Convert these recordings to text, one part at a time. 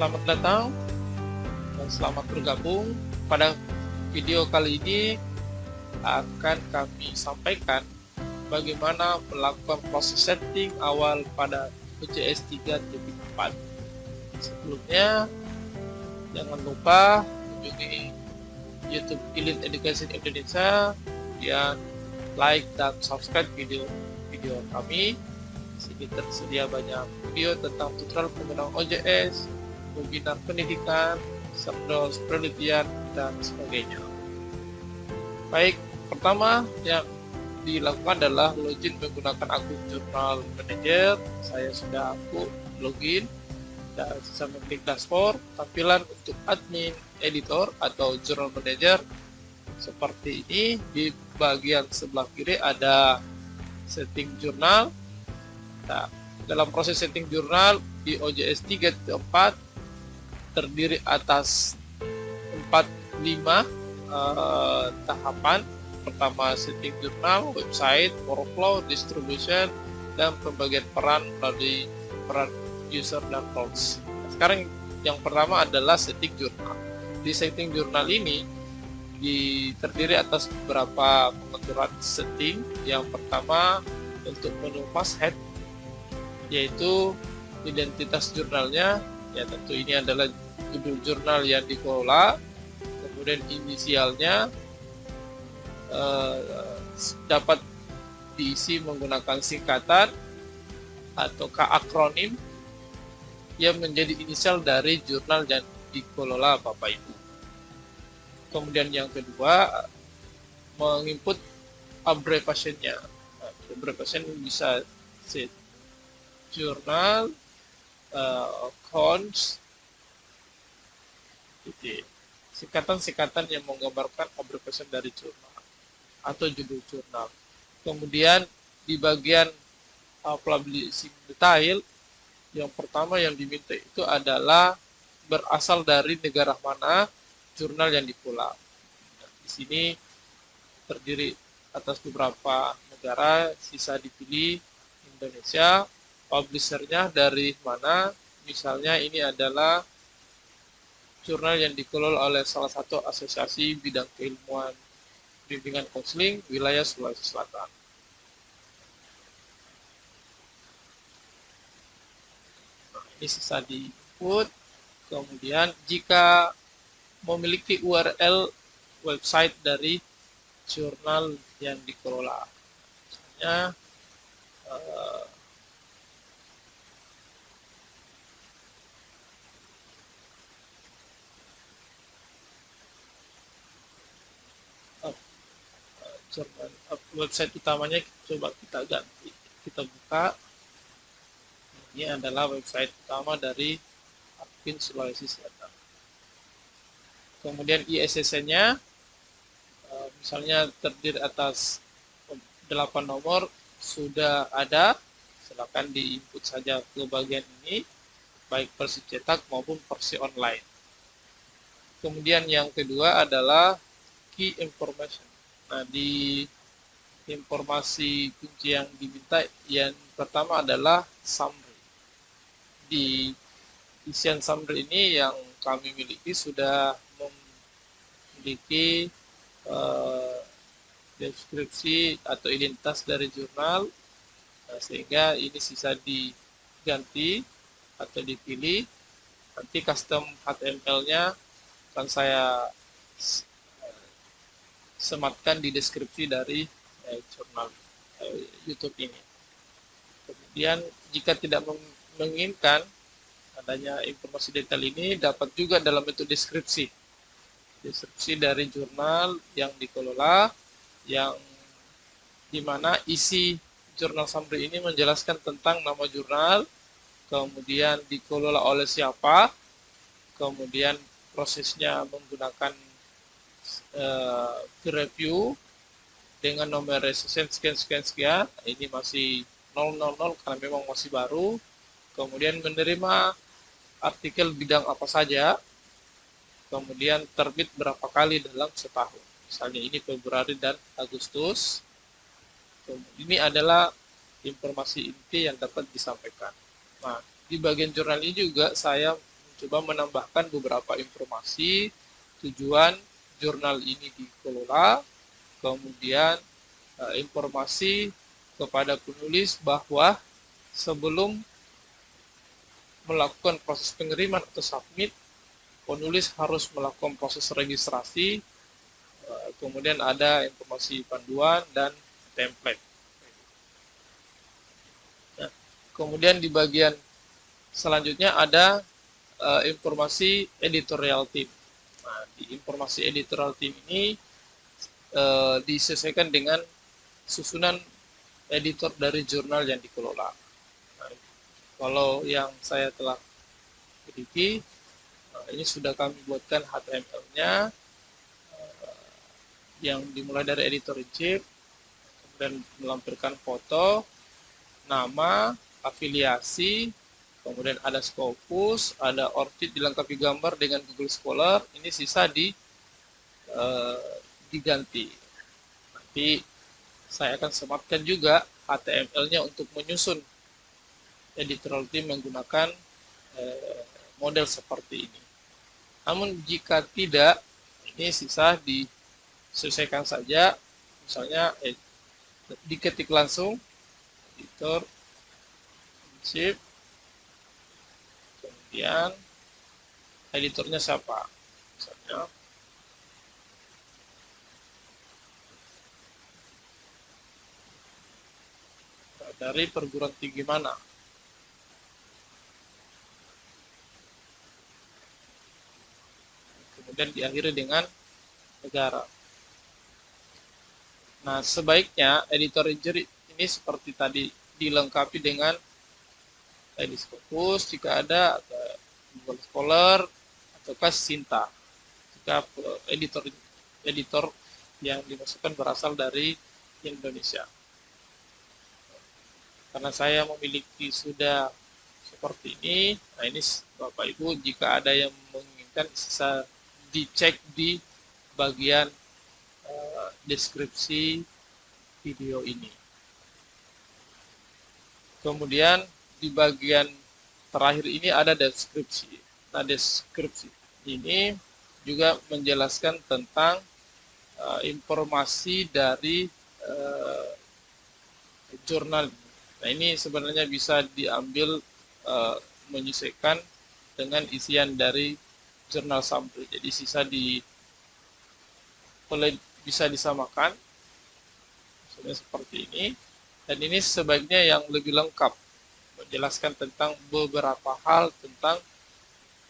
Selamat datang dan selamat bergabung. Pada video kali ini akan kami sampaikan bagaimana melakukan proses setting awal pada OJS 3.4. Sebelumnya, jangan lupa kunjungi YouTube Elite Education Indonesia, kemudian like dan subscribe video kami. Di sini tersedia banyak video tentang tutorial penggunaan OJS, webinar pendidikan, serdos penelitian, dan sebagainya. Baik, pertama yang dilakukan adalah login menggunakan akun Journal Manager. Saya sudah login dan bisa mengklik dashboard. Tampilan untuk admin editor atau Journal Manager seperti ini. Di bagian sebelah kiri ada setting jurnal. Nah, dalam proses setting jurnal di OJS 3.4 terdiri atas 4-5 tahapan. Pertama, setting jurnal, website, workflow, distribution, dan pembagian peran melalui peran user dan roles. Sekarang yang pertama adalah setting jurnal. Di setting jurnal ini terdiri atas beberapa pengaturan setting. Yang pertama, untuk menu masthead, yaitu identitas jurnalnya, ya tentu ini adalah judul jurnal yang dikelola, kemudian inisialnya dapat diisi menggunakan singkatan ataukah akronim yang menjadi inisial dari jurnal yang dikelola Bapak Ibu. Kemudian yang kedua, menginput abbreviation-nya. Abbreviation bisa set jurnal, cons, singkatan-singkatan yang menggambarkan abbreviation dari jurnal atau judul jurnal. Kemudian di bagian publishing detail, yang pertama yang diminta itu adalah berasal dari negara mana jurnal yang dikelola. Di sini terdiri atas beberapa negara, sisa dipilih Indonesia. Publishernya dari mana, misalnya ini adalah jurnal yang dikelola oleh salah satu asosiasi bidang keilmuan bimbingan konseling wilayah Sulawesi Selatan. Nah, ini sisa di input. Kemudian jika memiliki URL website dari jurnal yang dikelola, misalnya website utamanya coba kita ganti, kita buka. Ini adalah website utama dari Akpin Sulawesi Selatan. Kemudian ISSN-nya misalnya terdiri atas 8 nomor sudah ada, silakan diinput saja ke bagian ini, baik versi cetak maupun versi online. Kemudian yang kedua adalah key information. Nah, di informasi kunci yang diminta yang pertama adalah summary. Di isian summary ini yang kami miliki sudah memiliki deskripsi atau identitas dari jurnal, sehingga ini sisa diganti atau dipilih. Nanti custom HTML-nya akan saya sematkan di deskripsi dari jurnal YouTube ini. Kemudian jika tidak menginginkan adanya informasi detail ini, dapat juga dalam bentuk deskripsi dari jurnal yang dikelola, yang dimana isi jurnal summary ini menjelaskan tentang nama jurnal, kemudian dikelola oleh siapa, kemudian prosesnya menggunakan peer review dengan nomor resisten sekian, ini masih 000 karena memang masih baru. Kemudian menerima artikel bidang apa saja, kemudian terbit berapa kali dalam setahun, misalnya ini Februari dan Agustus. Ini adalah informasi inti yang dapat disampaikan. Nah, di bagian jurnal ini juga saya coba menambahkan beberapa informasi tujuan jurnal ini dikelola, kemudian informasi kepada penulis bahwa sebelum melakukan proses pengiriman atau submit, penulis harus melakukan proses registrasi, kemudian ada informasi panduan dan template. Nah, kemudian di bagian selanjutnya ada informasi editorial team. Nah, di informasi editorial team ini disesuaikan dengan susunan editor dari jurnal yang dikelola. Nah, kalau yang saya telah miliki, ini sudah kami buatkan HTML-nya yang dimulai dari editor in chief, kemudian melampirkan foto, nama, afiliasi, kemudian ada Scopus, ada ORCID dilengkapi gambar dengan Google Scholar. Ini sisa diganti. Nanti saya akan sematkan juga HTML-nya untuk menyusun editorial team menggunakan model seperti ini. Namun jika tidak, ini sisa diselesaikan saja. Misalnya diketik langsung editor in-chief, kemudian editornya siapa, misalnya dari perguruan tinggi mana, kemudian diakhiri dengan negara. Nah, sebaiknya editor ini seperti tadi dilengkapi dengan Scopus jika ada, Google Scholar ataukah Sinta jika editor yang dimasukkan berasal dari Indonesia. Karena saya memiliki sudah seperti ini, nah ini Bapak Ibu jika ada yang menginginkan bisa dicek di bagian deskripsi video ini. Kemudian di bagian terakhir ini ada deskripsi. Nah, deskripsi ini juga menjelaskan tentang informasi dari jurnal. Nah, ini sebenarnya bisa diambil menyesuaikan dengan isian dari jurnal summary. Jadi bisa disamakan, misalnya seperti ini. Dan ini sebaiknya yang lebih lengkap, menjelaskan tentang beberapa hal tentang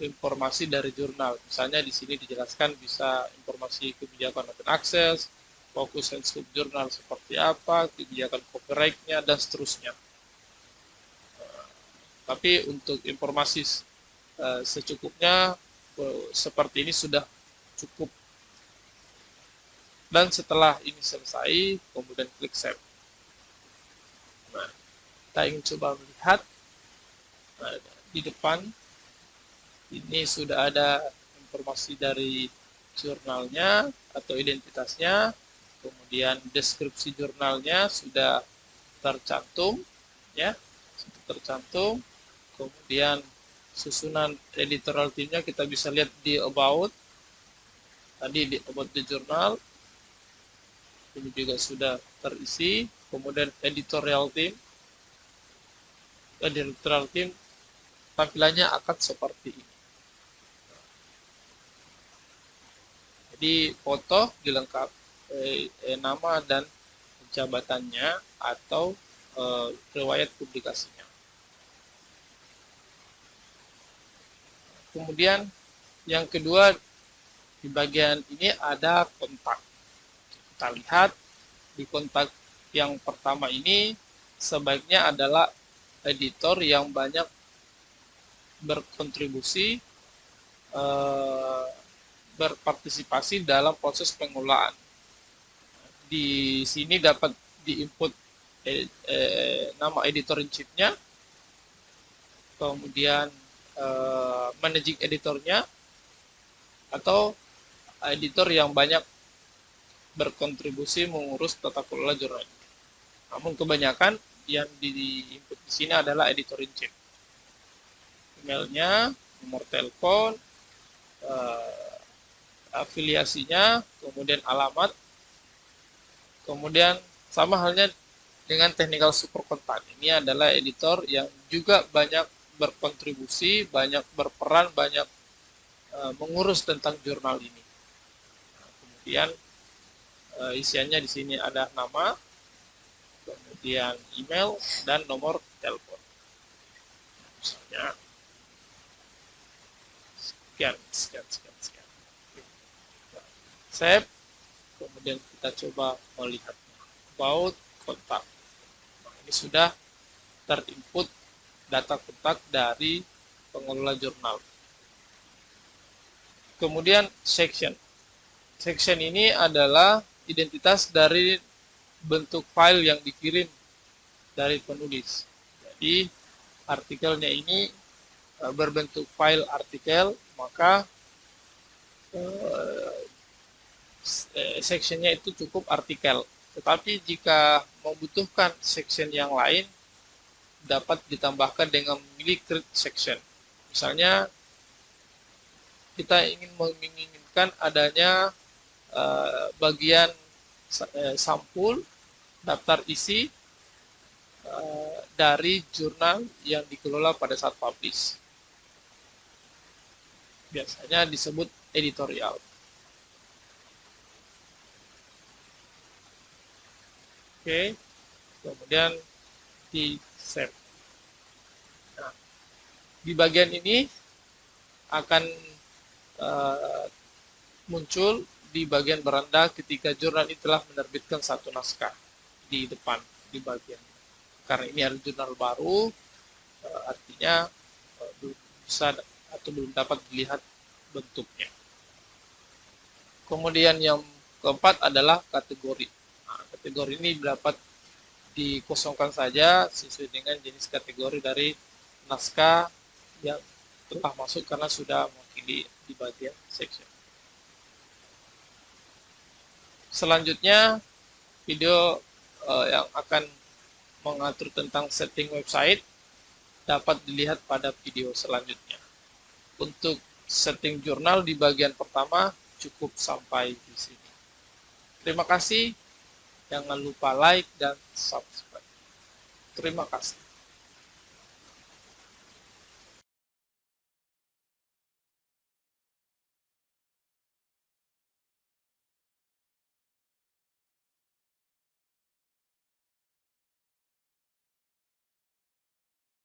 informasi dari jurnal. Misalnya di sini dijelaskan bisa informasi kebijakan open access, fokus and scope jurnal seperti apa, kebijakan copyright-nya, dan seterusnya. Tapi untuk informasi secukupnya seperti ini sudah cukup. Dan setelah ini selesai, kemudian klik save. Nah, kita ingin coba melihat di depan ini sudah ada informasi dari jurnalnya atau identitasnya, kemudian deskripsi jurnalnya sudah tercantum, ya, sudah tercantum. Kemudian susunan editorial teamnya kita bisa lihat di about, tadi di about the journal, ini juga sudah terisi. Kemudian editorial team tampilannya akan seperti ini. Jadi foto dilengkapi nama dan jabatannya atau riwayat publikasinya. Kemudian yang kedua di bagian ini ada kontak. Kita lihat di kontak yang pertama ini sebaiknya adalah editor yang banyak berkontribusi, berpartisipasi dalam proses pengolahan. Di sini dapat diinput nama editor in chief-nya, kemudian managing editornya, atau editor yang banyak berkontribusi mengurus tata kelola jurnal. Namun kebanyakan yang di input di sini adalah editor in chief. Emailnya nomor telepon, afiliasinya, kemudian alamat, kemudian sama halnya dengan technical support contact. Ini adalah editor yang juga banyak berkontribusi, banyak berperan, banyak mengurus tentang jurnal ini. Nah, kemudian isiannya di sini ada nama, kemudian email, dan nomor telepon. Misalnya sekian. Save, kemudian kita coba melihat about kontak. Nah, ini sudah terinput data kontak dari pengelola jurnal. Kemudian section. Section ini adalah identitas dari bentuk file yang dikirim dari penulis. Jadi artikelnya ini berbentuk file artikel, maka sectionnya itu cukup artikel. Tetapi jika membutuhkan section yang lain, dapat ditambahkan dengan memilih create section. Misalnya kita ingin menginginkan adanya bagian sampul daftar isi dari jurnal yang dikelola pada saat publish. Biasanya disebut editorial. Oke, kemudian di save. Nah, di bagian ini akan muncul di bagian beranda ketika jurnal ini telah menerbitkan satu naskah di depan di bagian. Karena ini adalah jurnal baru, artinya belum bisa atau belum dapat dilihat bentuknya. Kemudian yang keempat adalah kategori. Nah, kategori ini dapat dikosongkan saja sesuai dengan jenis kategori dari naskah yang telah masuk karena sudah mewakili di bagian section. Selanjutnya video yang akan mengatur tentang setting website dapat dilihat pada video selanjutnya. Untuk setting jurnal di bagian pertama cukup sampai di sini. Terima kasih. Jangan lupa like dan subscribe. Terima kasih.